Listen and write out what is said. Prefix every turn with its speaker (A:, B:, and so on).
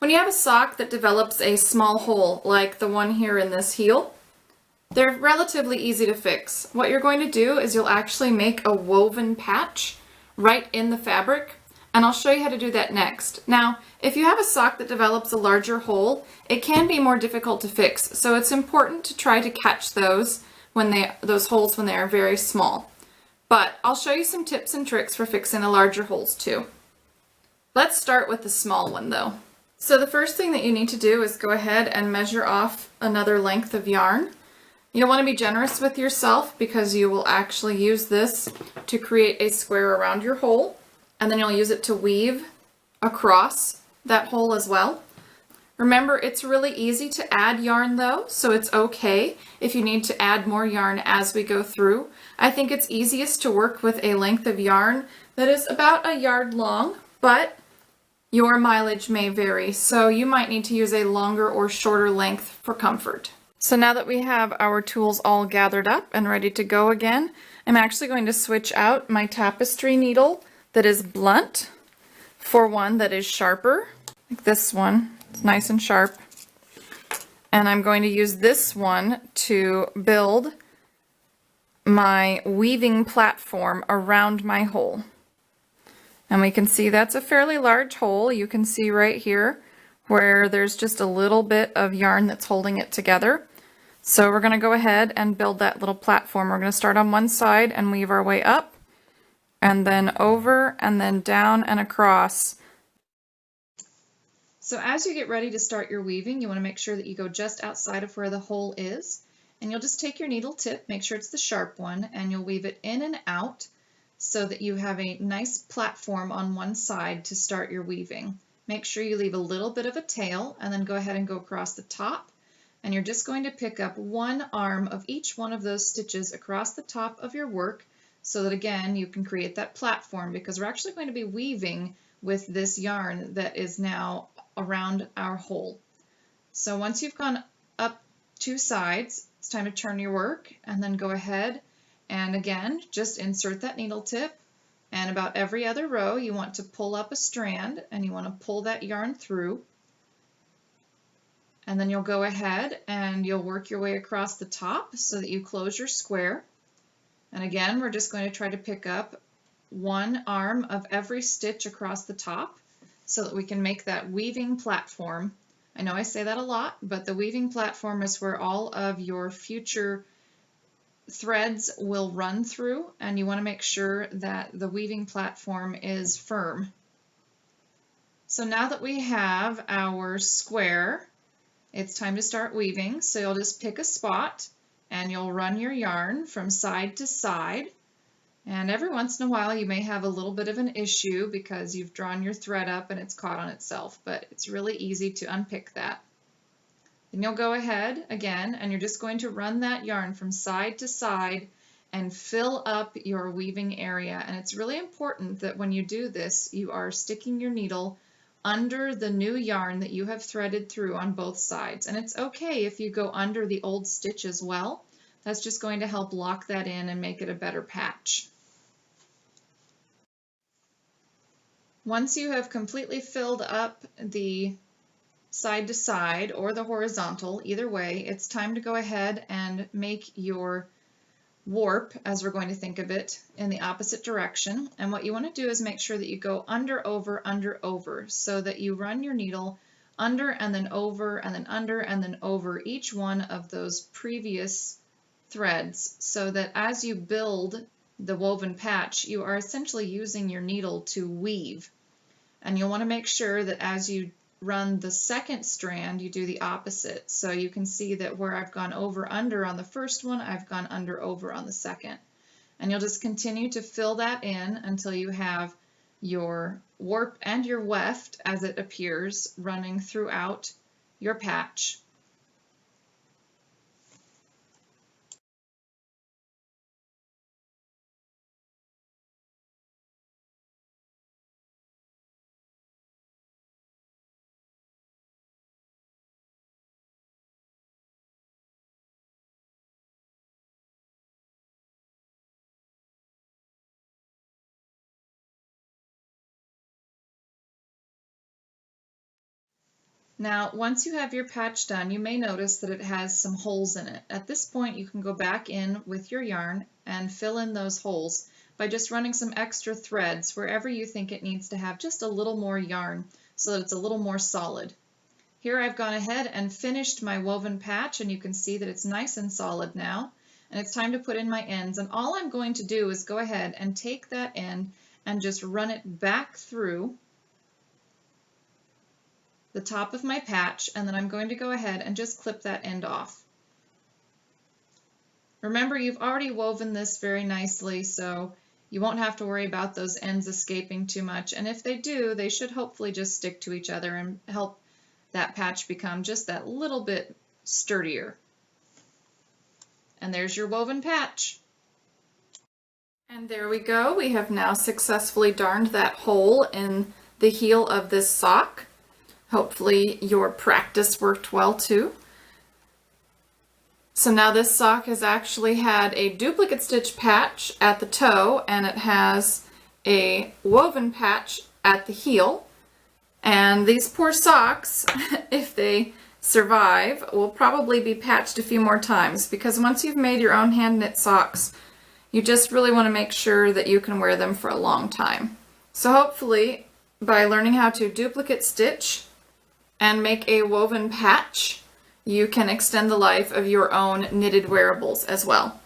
A: When you have a sock that develops a small hole, like the one here in this heel, they're relatively easy to fix. What you're going to do is you'll actually make a woven patch right in the fabric, and I'll show you how to do that next. Now, if you have a sock that develops a larger hole, it can be more difficult to fix, so it's important to try to catch those holes when they are very small. But I'll show you some tips and tricks for fixing the larger holes too. Let's start with the small one though. So the first thing that you need to do is go ahead and measure off another length of yarn. You'll want to be generous with yourself because you will actually use this to create a square around your hole, and then you'll use it to weave across that hole as well. Remember, it's really easy to add yarn though, so it's okay if you need to add more yarn as we go through. I think it's easiest to work with a length of yarn that is about a yard long, but your mileage may vary, so you might need to use a longer or shorter length for comfort. So now that we have our tools all gathered up and ready to go again, I'm actually going to switch out my tapestry needle that is blunt for one that is sharper, like this one. It's nice and sharp. And I'm going to use this one to build my weaving platform around my hole. And we can see that's a fairly large hole. You can see right here where there's just a little bit of yarn that's holding it together. So we're going to go ahead and build that little platform. We're going to start on one side and weave our way up, and then over, and then down and across. So as you get ready to start your weaving, you want to make sure that you go just outside of where the hole is. And you'll just take your needle tip, make sure it's the sharp one, and you'll weave it in and out so that you have a nice platform on one side to start your weaving. Make sure you leave a little bit of a tail and then go ahead and go across the top. And you're just going to pick up one arm of each one of those stitches across the top of your work so that again you can create that platform, because we're actually going to be weaving with this yarn that is now around our hole. So once you've gone up two sides, it's time to turn your work and then go ahead and again just insert that needle tip, and about every other row you want to pull up a strand and you want to pull that yarn through, and then you'll go ahead and you'll work your way across the top so that you close your square. And again, we're just going to try to pick up one arm of every stitch across the top so that we can make that weaving platform. I know I say that a lot, but the weaving platform is where all of your future threads will run through, and you want to make sure that the weaving platform is firm. So now that we have our square, it's time to start weaving. So you'll just pick a spot and you'll run your yarn from side to side. And every once in a while you may have a little bit of an issue because you've drawn your thread up and it's caught on itself, but it's really easy to unpick that. Then you'll go ahead again and you're just going to run that yarn from side to side and fill up your weaving area. And it's really important that when you do this, you are sticking your needle under the new yarn that you have threaded through on both sides. And it's okay if you go under the old stitch as well. That's just going to help lock that in and make it a better patch. Once you have completely filled up the side to side or the horizontal, either way, it's time to go ahead and make your warp, as we're going to think of it, in the opposite direction. And what you want to do is make sure that you go under, over, so that you run your needle under and then over and then under and then over each one of those previous threads, so that as you build the woven patch, you are essentially using your needle to weave. And you'll want to make sure that as you run the second strand, you do the opposite. So you can see that where I've gone over under on the first one, I've gone under over on the second. And you'll just continue to fill that in until you have your warp and your weft, as it appears, running throughout your patch. Now, once you have your patch done, you may notice that it has some holes in it. At this point, you can go back in with your yarn and fill in those holes by just running some extra threads wherever you think it needs to have just a little more yarn so that it's a little more solid. Here I've gone ahead and finished my woven patch, and you can see that it's nice and solid now, and it's time to put in my ends. And all I'm going to do is go ahead and take that end and just run it back through the top of my patch, and then I'm going to go ahead and just clip that end off. Remember, you've already woven this very nicely, so you won't have to worry about those ends escaping too much, and if they do, they should hopefully just stick to each other and help that patch become just that little bit sturdier. And there's your woven patch. And there we go. We have now successfully darned that hole in the heel of this sock. Hopefully your practice worked well too. So now this sock has actually had a duplicate stitch patch at the toe, and it has a woven patch at the heel. And these poor socks, if they survive, will probably be patched a few more times, because once you've made your own hand knit socks, you just really want to make sure that you can wear them for a long time. So hopefully by learning how to duplicate stitch and make a woven patch, you can extend the life of your own knitted wearables as well.